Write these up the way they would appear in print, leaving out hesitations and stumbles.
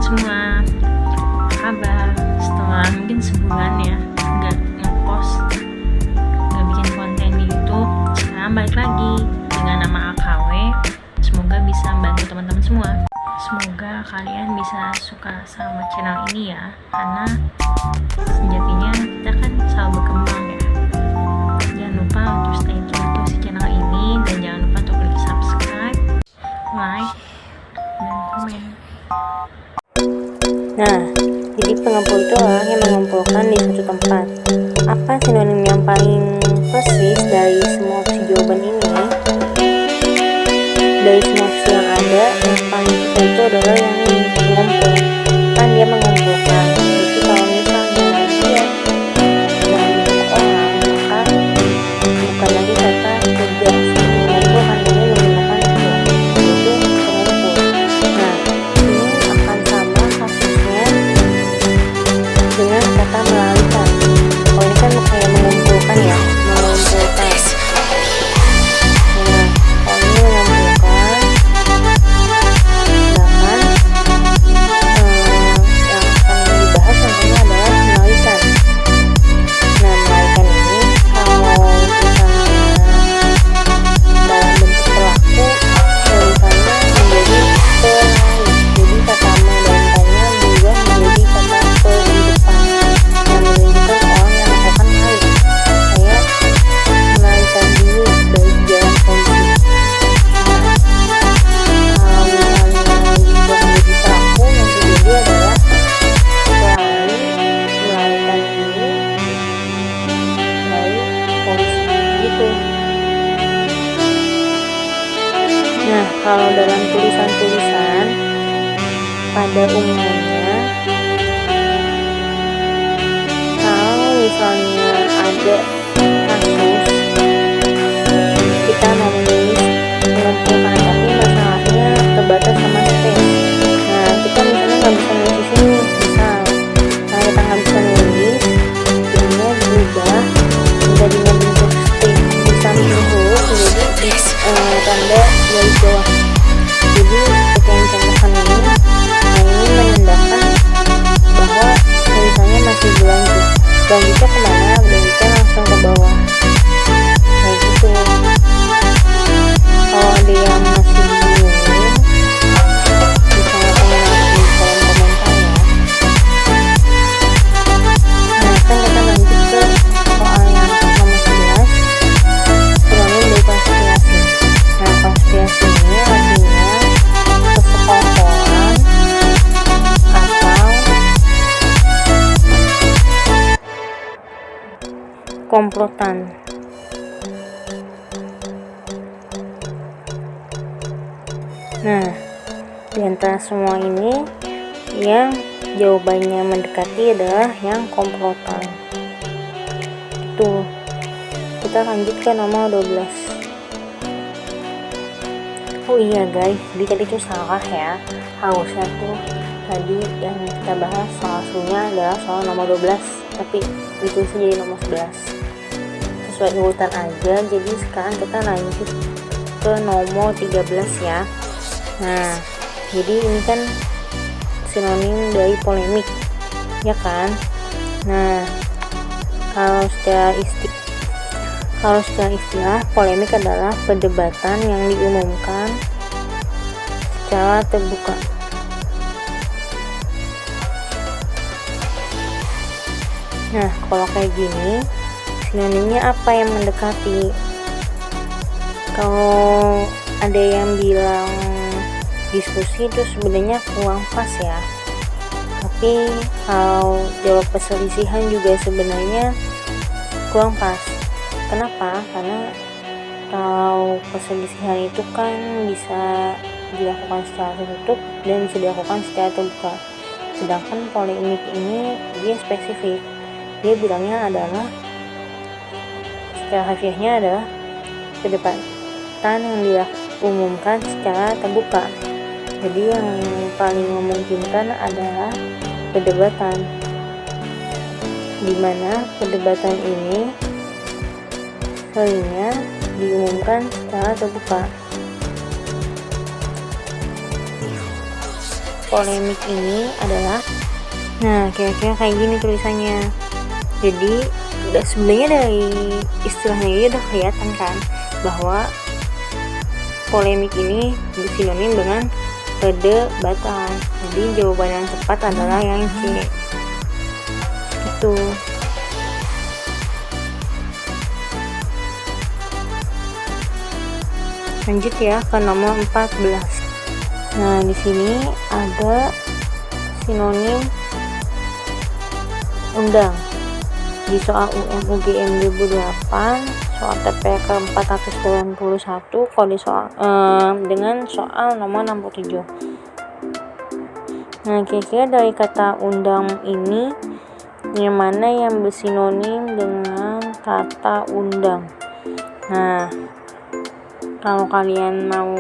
semua, apa kabar? Setelah mungkin sebulan ya nggak ngepost, nggak bikin konten di YouTube, sekarang balik lagi dengan nama AKW. Semoga bisa membantu teman-teman semua. Semoga kalian bisa suka sama channel ini ya, karena sejatinya kita kan selalu berkembang ya. Jangan lupa untuk stay tune terus di channel ini, dan jangan lupa untuk klik subscribe, like, dan komen. Nah, jadi pengumpul itu orang yang mengumpulkan di satu tempat. Apa sinonim yang paling persis dari semua opsi jawaban ini? Dari semua opsi yang ada, yang paling kita itu adalah yang ini, pengumpul. Kan dia mengumpulkan. Jadi kalau misalnya dia dalam bentuk orang, maka bukan lagi kata kerja. Mengumpulkan ini menggunakan itu, yaitu pengumpul. Nah, ini akan sama kasusnya dengan kata melalikan. Kalau ini kan kayak mengumpulkan ya, mengumpulkan. Nah, kalau ini mengumpulkan, sedangkan yang akan dibahas nantinya adalah melalikan. Nah, melalikan ini kalau misalnya dalam bentuk pelaku, tulisannya menjadi pelali. Jadi kata melalikannya berubah menjadi kata pel di depan, yang menunjukkan orang yang melakukan hal kayak melarikan diri dari jalan polisi. Nah, kalau misalnya diubah menjadi pelaku, yang terjadi adalah pelali melarikan diri dari polisi gitu. Nah, kalau dalam tulisan-tulisan pada umumnya, kalau misalnya ada kasus kita mau menulis mengumpulkan, tapi masalahnya terbatas sama space. Nah, kita misalnya nggak bisa nulis di sini, misal karena kita nggak bisa nulis, jadinya berubah menjadinya bentuk stick di samping huruf menjadi tanda garis bawah. Jadi seperti yang dicontohkan ini, nah ini menandakan bahwa tulisannya masih berlanjut. Berlanjutnya kemana? Berlanjutnya langsung ke bawah, kayak gitu. Kalau ada yang masih bingung, bisa komen di kolom komentar ya. Nah, kan kita lanjut ke soal yang nomor 11, sinonim dari konspirasi. Nah, konspirasi ini artinya persekongkolan atau komplotan. Nah, di antara semua ini yang jawabannya mendekati adalah yang komplotan. Itu. Kita lanjut ke nomor 12. Oh iya guys, jadi tadi tuh salah ya. Harusnya tuh tadi yang kita bahas soal aslinya adalah soal nomor 12, tapi itu jadi nomor 11. Sesuai urutan aja, jadi sekarang kita lanjut ke nomor 13 ya. Nah, jadi ini kan sinonim dari polemik, ya kan? Nah, kalau secara istilah, polemik adalah perdebatan yang diumumkan secara terbuka. Nah, kalau kayak gini, sinonimnya apa yang mendekati? Kalau ada yang bilang diskusi itu sebenarnya kurang pas ya. Tapi kalau jawab perselisihan juga sebenarnya kurang pas. Kenapa? Karena kalau perselisihan itu kan bisa dilakukan secara tertutup dan bisa dilakukan secara terbuka. Sedangkan polemik ini dia spesifik. Dia bilangnya adalah secara harfiahnya adalah perdebatan yang diumumkan secara terbuka. Jadi yang paling memungkinkan adalah perdebatan, di mana perdebatan ini seringnya diumumkan secara terbuka. polemik ini adalah, nah kira-kira kayak gini tulisannya. Jadi sebenarnya dari istilahnya ini udah kelihatan kan bahwa polemik ini sinonim dengan perdebatan. Jadi jawaban yang tepat adalah yang C. Itu. Lanjut ya ke nomor 14. Nah, di sini ada sinonim undang. Di soal UM/UGM 2008, soal TPK 491, kode soal dengan soal nomor 67. Nah, kira-kira dari kata undang ini yang mana yang bersinonim dengan kata undang? Nah, kalau kalian mau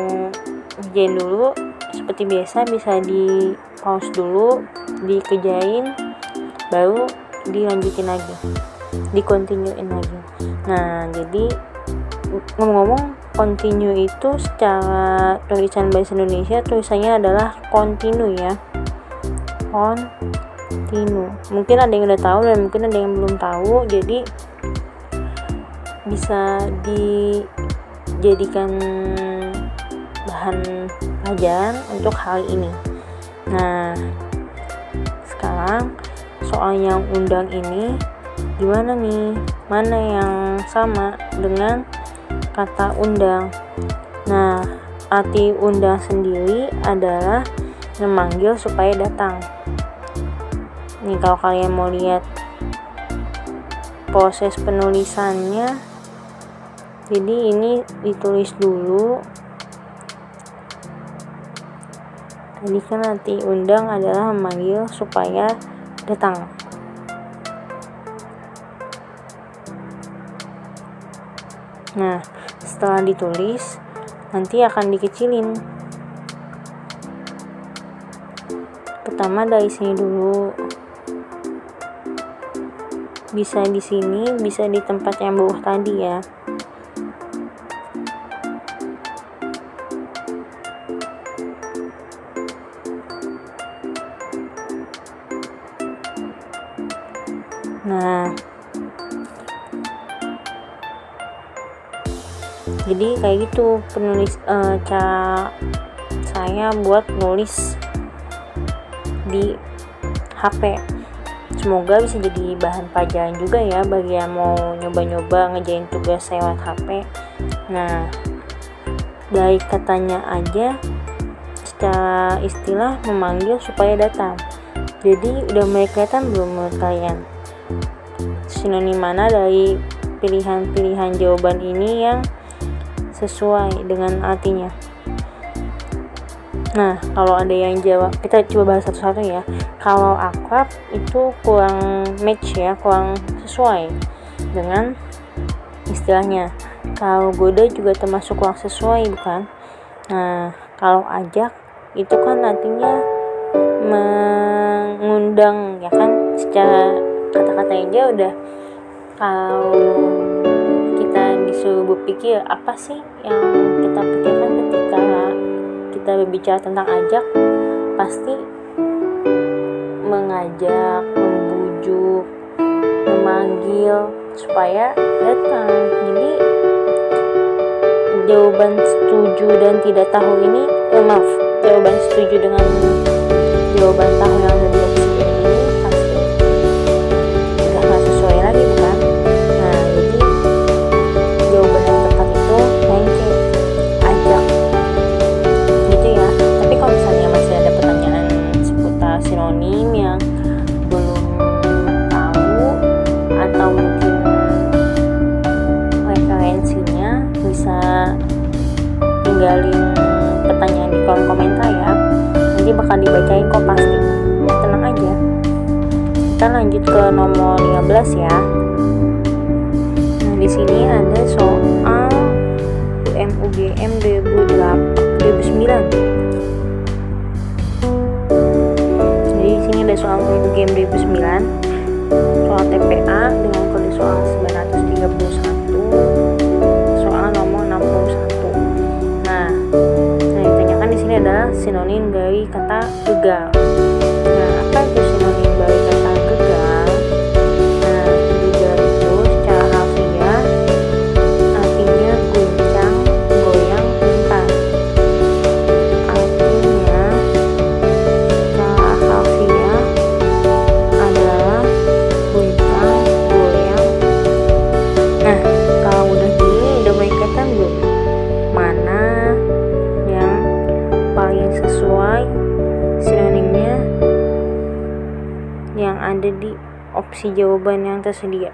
ngerjain dulu, seperti biasa bisa di pause dulu, dikerjain, baru dilanjutin lagi, dikontinuin lagi. Nah, jadi ngomong-ngomong, continue itu secara tulisan bahasa Indonesia tulisannya adalah continue ya, continue. Mungkin ada yang udah tahu dan mungkin ada yang belum tahu, jadi bisa dijadikan bahan pelajaran untuk hal ini. Nah, sekarang soal yang undang ini gimana nih? Mana yang sama dengan kata undang? Nah, arti undang sendiri adalah memanggil supaya datang. Nih kalau kalian mau lihat proses penulisannya, jadi ini ditulis dulu. Tadi kan arti undang adalah memanggil supaya datang. Nah, setelah ditulis nanti akan dikecilin. Pertama dari sini dulu. Bisa di sini, bisa di tempat yang bawah tadi ya. Nah, jadi kayak gitu penulis cara saya buat nulis di HP. Semoga bisa jadi bahan pelajaran juga ya bagi yang mau nyoba-nyoba ngerjain tugas lewat HP. Nah, dari katanya aja secara istilah memanggil supaya datang. Jadi udah mulai kelihatan belum menurut kalian sinonim mana dari pilihan-pilihan jawaban ini yang sesuai dengan artinya? Nah, kalau ada yang jawab, kita coba bahas satu-satu ya. Kalau akrab itu kurang match ya, kurang sesuai dengan istilahnya. Kalau goda juga termasuk kurang sesuai, bukan? Nah, kalau ajak itu kan artinya mengundang ya kan, secara kata-katanya aja udah. Kalau kita disuruh berpikir apa sih yang kita pikirkan ketika kita berbicara tentang ajak, pasti mengajak, membujuk, memanggil supaya datang. Jadi jawaban setuju dan tidak tahu ini jawaban setuju dengan jawaban tahu yang ada di sini pasti udah gak sesuai lagi, bukan? Nah, jadi jawaban yang tepat itu yang C, ajak gitu ya. Tapi kalau misalnya masih ada pertanyaan seputar sinonim yang belum tahu atau mungkin referensinya, bisa tinggalin pertanyaan di kolom komentar ya. Nanti bakal dibacain kok pasti. Tenang aja. Kita lanjut ke nomor 15 ya. Nah, di sini ada soal UM/UGM 2009. Jadi di sini ada soal UGM 2009, soal TPA dengan kode soal 931, soal nomor 61. Nah, ditanyakan di sini adalah sinonim dari kata kata gegal. Nah, apa itu sinonim dari kata gegal? Nah, gegal itu secara harfiah artinya guncang, goyang, gentar. Artinya secara harfiah adalah guncang, goyang. Nah, kalau udah gini udah mulai kelihatan belum mana yang paling sesuai sinonimnya yang ada di opsi jawaban yang tersedia?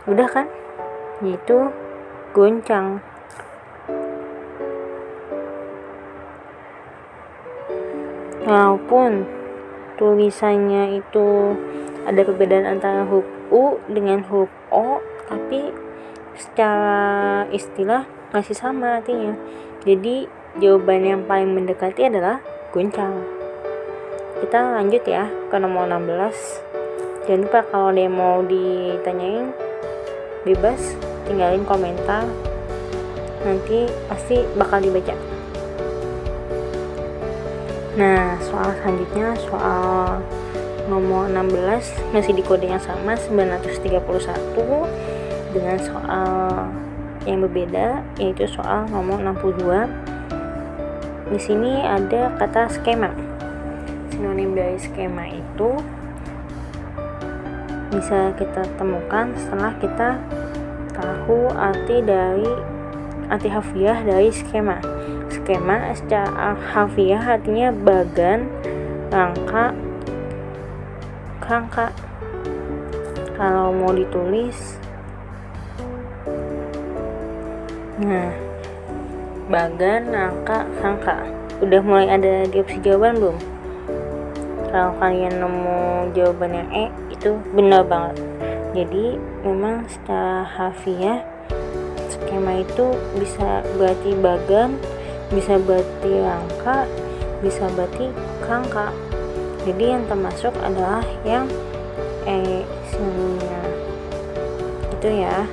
Udah kan? Yaitu goncang. Walaupun tulisannya itu ada perbedaan antara huruf U dengan huruf O, tapi secara istilah masih sama artinya. Jadi jawaban yang paling mendekati adalah goncang. Kita lanjut ya ke nomor 16. Jangan lupa kalau ada yang mau ditanyain bebas, tinggalin komentar, nanti pasti bakal dibaca. Nah, soal selanjutnya soal nomor 16 masih di kode yang sama 931 dengan soal yang berbeda, yaitu soal nomor 62. Di sini ada kata skema. Sinonim dari skema itu bisa kita temukan setelah kita tahu arti harfiah dari skema. Skema secara harfiah artinya bagan, rangka, kerangka. Kalau mau ditulis, nah, bagan, rangka, kerangka. Udah mulai ada di opsi jawaban belum? Kalau kalian nemu jawaban yang E, itu benar banget. Jadi memang secara harfiah skema itu bisa berarti bagan, bisa berarti rangka, bisa berarti kerangka. Jadi yang termasuk adalah yang E sinonimnya itu ya.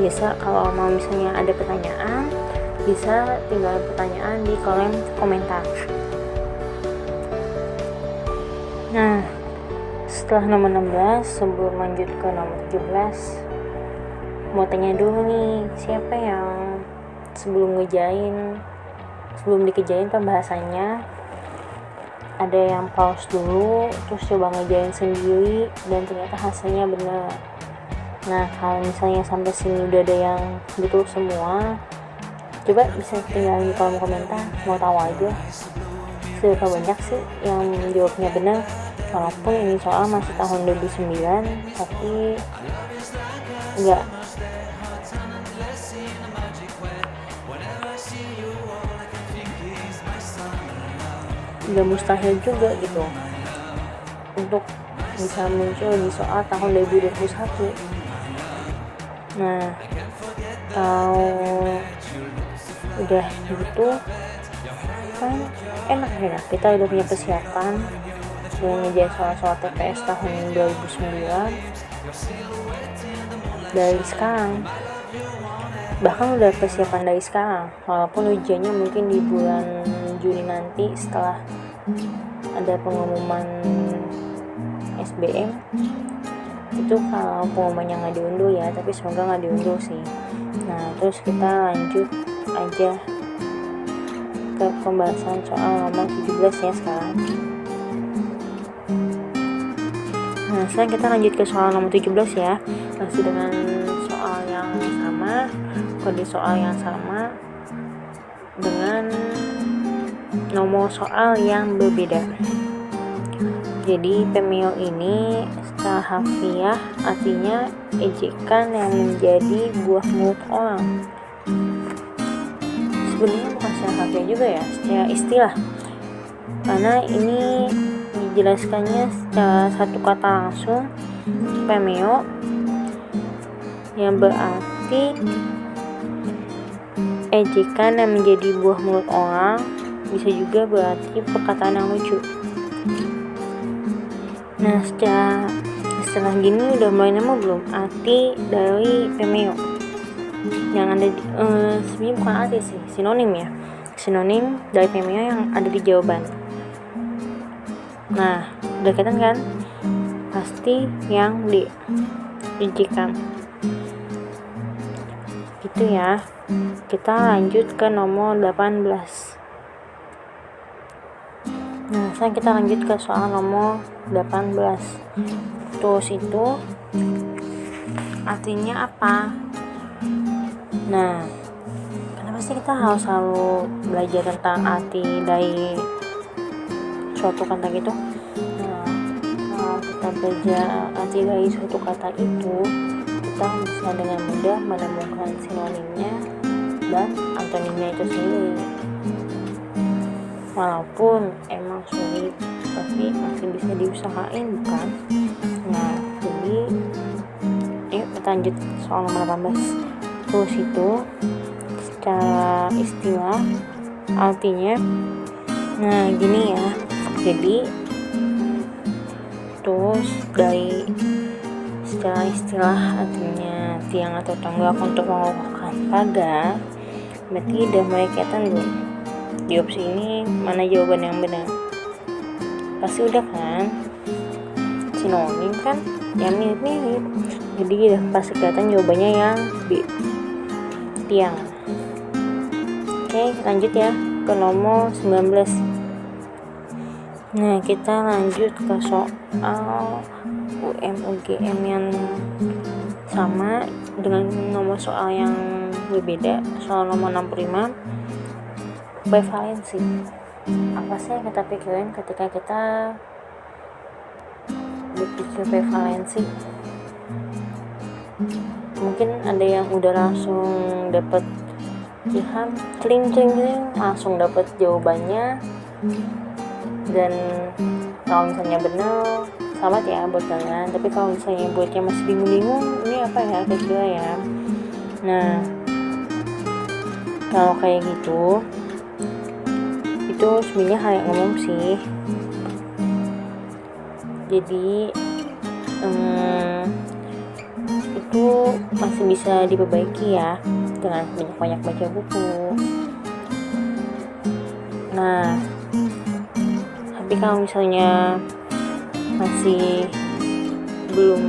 Biasa kalau mau misalnya ada pertanyaan, bisa tinggal pertanyaan di kolom komentar. Nah, setelah nomor 16, sebelum lanjut ke nomor 17, mau tanya dulu nih, siapa yang sebelum dikejain pembahasannya, ada yang pause dulu, terus coba ngejain sendiri, dan ternyata hasilnya benar. Nah, kalau misalnya sampai sini udah ada yang betul semua, coba bisa tinggal di kolom komentar, mau tahu aja seberapa banyak sih yang jawabnya benar. Walaupun ini soal masih tahun 2009, tapi enggak mustahil juga gitu untuk bisa muncul di soal tahun 2021. Nah, kalau udah gitu kan enak ya, kita udah punya persiapan dengan ngejain soal-soal TPS tahun 2009 dari sekarang, bahkan udah persiapan dari sekarang, walaupun ujiannya mungkin di bulan Juni nanti setelah ada pengumuman SBM. Itu kalau pengumumannya nggak diunduh ya, tapi semoga nggak diunduh sih. Nah, terus kita lanjut aja ke pembahasan soal nomor 17 ya sekarang. Nah, sekarang kita lanjut ke soal nomor 17 ya, masih dengan soal yang sama, kode soal yang sama, dengan nomor soal yang berbeda. Jadi pemeo ini secara harfiah artinya ejekan yang menjadi buah mulut orang. Sebenarnya bukan secara harfiah juga ya, secara istilah, karena ini dijelaskannya secara satu kata langsung, pemeo, yang berarti ejekan yang menjadi buah mulut orang. Bisa juga berarti perkataan yang lucu. Nah, setelah gini udah mulai nemu belum arti dari pemeo yang ada di, sebenarnya bukan arti sih, sinonim ya, sinonim dari pemeo yang ada di jawaban. Nah, udah kelihatan kan? Pasti yang dirincikan. Gitu ya. Kita lanjut ke nomor 18. Nah, sekarang kita lanjut ke soal nomor 18. Terus itu artinya apa? Nah, kenapa sih kita harus selalu belajar tentang arti dari suatu kata gitu? Nah, kalau kita belajar arti dari suatu kata itu, kita bisa dengan mudah menemukan sinonimnya dan antonimnya itu sendiri. Walaupun emang sulit, tapi masih bisa diusahain, bukan? Nah, jadi yuk kita lanjut soal nomor 18. Terus itu secara istilah artinya, nah gini ya, jadi terus dari secara istilah artinya tiang atau tonggak untuk mengokohkan pagar, berarti udah mulai kelihatan belum di opsi ini mana jawaban yang benar? Pasti udah kan, sinonim kan, yang mirip-mirip, jadi udah pasti kelihatan jawabannya yang B, tiang. Oke, lanjut ya ke nomor 19. Nah, kita lanjut ke soal UM-UGM yang sama dengan nomor soal yang berbeda. Soal nomor 65, prevalensi. Apa sih yang kita pikirin ketika kita berpikir prevalensi? Mungkin ada yang udah langsung dapat pilihan cling langsung dapat jawabannya, dan kalau misalnya benar selamat ya buat kalian. Tapi kalau misalnya buatnya masih bingung-bingung ini apa ya kira-kira ya. Nah, kalau kayak gitu itu sebenarnya hal yang umum sih, jadi itu masih bisa diperbaiki ya dengan banyak-banyak baca buku. Nah, tapi kalau misalnya masih belum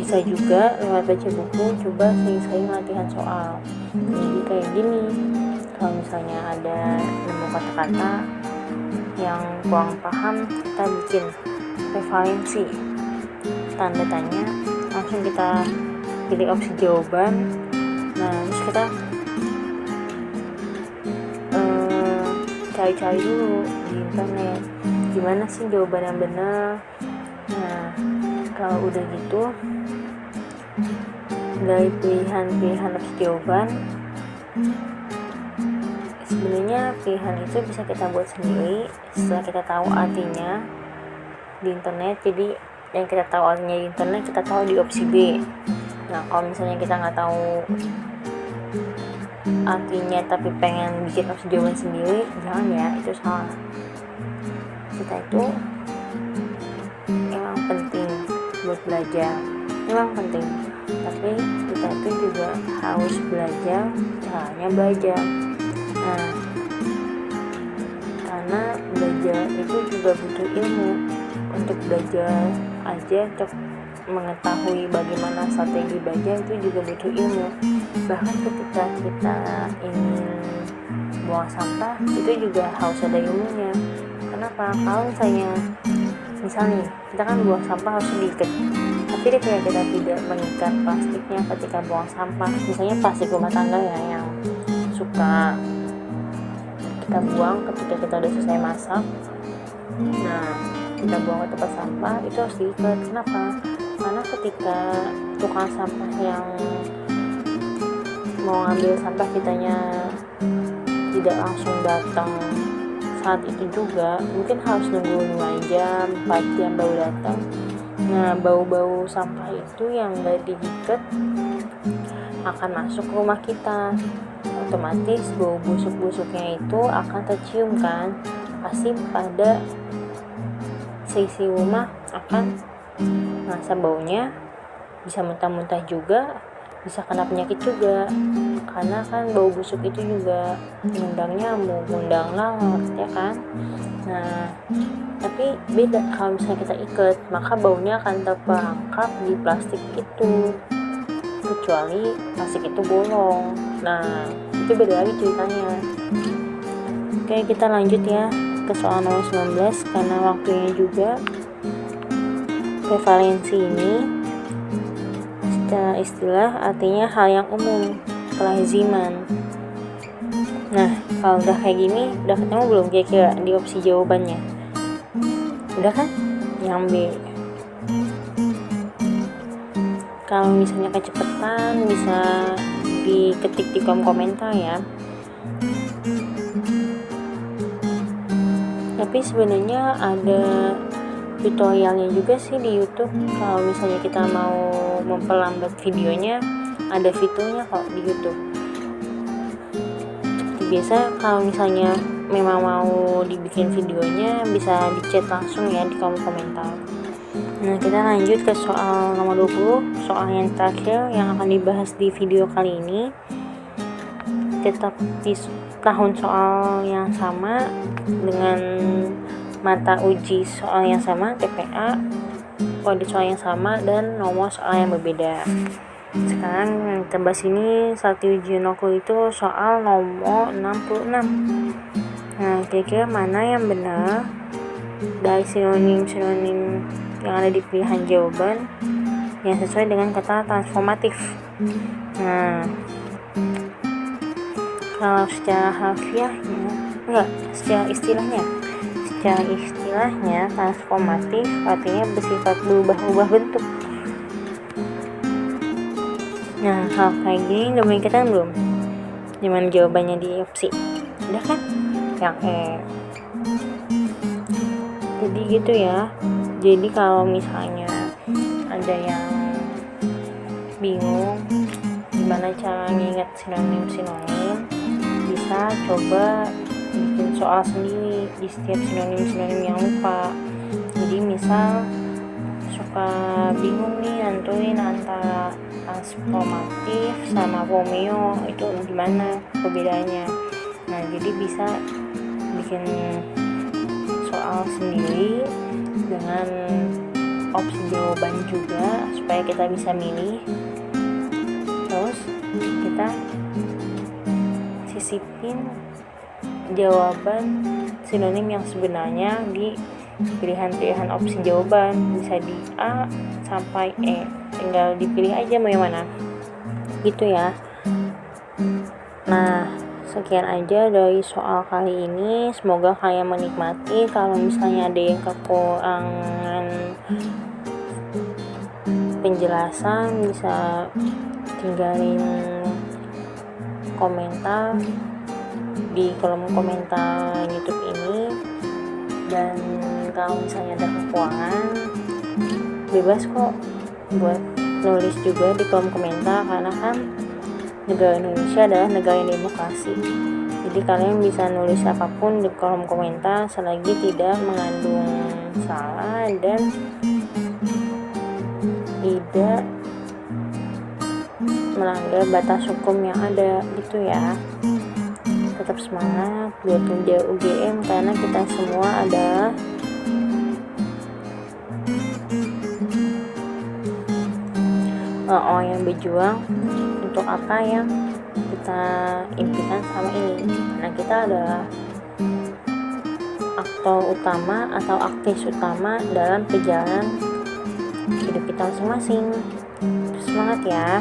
bisa juga lewat baca buku, coba sering-sering latihan soal. Jadi kayak gini, kalau misalnya ada nemu kata-kata yang kurang paham, kita bikin prevalensi, tanda tanya, langsung kita pilih opsi jawaban. Nah, terus kita cari-cari dulu di internet gimana sih jawaban yang benar. Nah, kalau udah gitu, dari pilihan opsi jawaban, sebenarnya pilihan itu bisa kita buat sendiri setelah kita tahu artinya di internet. Jadi yang kita tahu artinya di internet, kita tahu di opsi B. Nah, kalau misalnya kita nggak tahu artinya tapi pengen bikin opsi jawaban sendiri, jangan ya, itu salah. Kita itu emang penting buat belajar, memang penting, tapi kita itu juga harus belajar caranya belajar. Nah, karena belajar itu juga butuh ilmu. Untuk belajar aja, untuk mengetahui bagaimana strategi belajar itu juga butuh ilmu. Bahkan ketika kita ingin buang sampah, itu juga harus ada ilmunya. Kenapa? Kalau misalnya kita kan buang sampah harus diikat, tapi ketika kita tidak mengikat plastiknya ketika buang sampah, misalnya plastik rumah tangga ya yang suka kita buang ketika kita udah selesai masak, nah kita buang ke tempat sampah, itu harus diikat. Kenapa? Karena ketika tukang sampah yang mau ngambil sampah kitanya tidak langsung datang saat itu juga, mungkin harus nunggu 5 jam, 4 jam baru datang. Nah, bau-bau sampah itu yang gak diikat akan masuk ke rumah kita. Otomatis bau busuk-busuknya itu akan tercium kan, pasti pada seisi rumah akan merasa baunya, bisa muntah-muntah juga, bisa kena penyakit juga, karena kan bau busuk itu juga mengundang nyamuk, mengundang lalat ya kan. Nah, tapi beda kalau misalnya kita ikat, maka baunya akan terperangkap di plastik itu, kecuali plastik itu bolong. Nah, itu beda lagi ceritanya. Oke, kita lanjut ya ke soal nomor 19 karena waktunya juga. Prevalensi ini secara istilah artinya hal yang umum, kelaziman. Nah, kalau udah kayak gini, udah ketemu belum kira-kira di opsi jawabannya? Udah kan? Yang B. Kalau misalnya kecepatan bisa diketik di kolom komentar ya. Tapi sebenarnya ada tutorialnya juga sih di YouTube. Kalau misalnya kita mau memperlambat videonya, ada fiturnya kok di YouTube. Seperti biasa, kalau misalnya memang mau dibikin videonya, bisa di-chat langsung ya di kolom komentar. Nah, kita lanjut ke soal nomor 20, soal yang terakhir yang akan dibahas di video kali ini. Tetap di tahun soal yang sama dengan mata uji soal yang sama, TPA, kode soal yang sama, dan nomor soal yang berbeda. Sekarang kita bahas ini saat ujian okul itu soal nomor 66. Nah, kira-kira mana yang benar dari sinonim-sinonim yang ada di pilihan jawaban yang sesuai dengan kata transformatif. Nah, kalau secara harfiahnya, secara istilahnya transformatif artinya bersifat berubah-ubah bentuk. Nah, hal kayak gini udah mengikat belum? Gimana jawabannya di opsi? Udah kan? Yang E. Jadi gitu ya. Jadi kalau misalnya ada yang bingung gimana cara nginget sinonim-sinonim, bisa coba bikin soal sendiri di setiap sinonim-sinonim yang lupa. Jadi misal suka bingung nih nentuin antara transformatif sama Romeo, itu gimana perbedaannya. Nah, jadi bisa bikin soal sendiri dengan opsi jawaban juga supaya kita bisa milih. Terus kita sisipin jawaban sinonim yang sebenarnya di pilihan-pilihan opsi jawaban, bisa di A sampai E, tinggal dipilih aja mau yang mana gitu ya. Nah, sekian aja dari soal kali ini, semoga kalian menikmati. Kalau misalnya ada yang kekurangan penjelasan, bisa tinggalin komentar di kolom komentar YouTube ini. Dan kalau misalnya ada kekurangan, bebas kok buat nulis juga di kolom komentar, karena kan negara Indonesia adalah negara yang demokrasi. Jadi kalian bisa nulis apapun di kolom komentar selagi tidak mengandung salah dan tidak melanggar batas hukum yang ada gitu ya. Tetap semangat buat ngejar UGM, karena kita semua adalah orang yang berjuang untuk apa yang kita impikan sama ini. Nah, kita adalah aktor utama atau aktris utama dalam perjalanan hidup kita masing-masing. Semangat ya.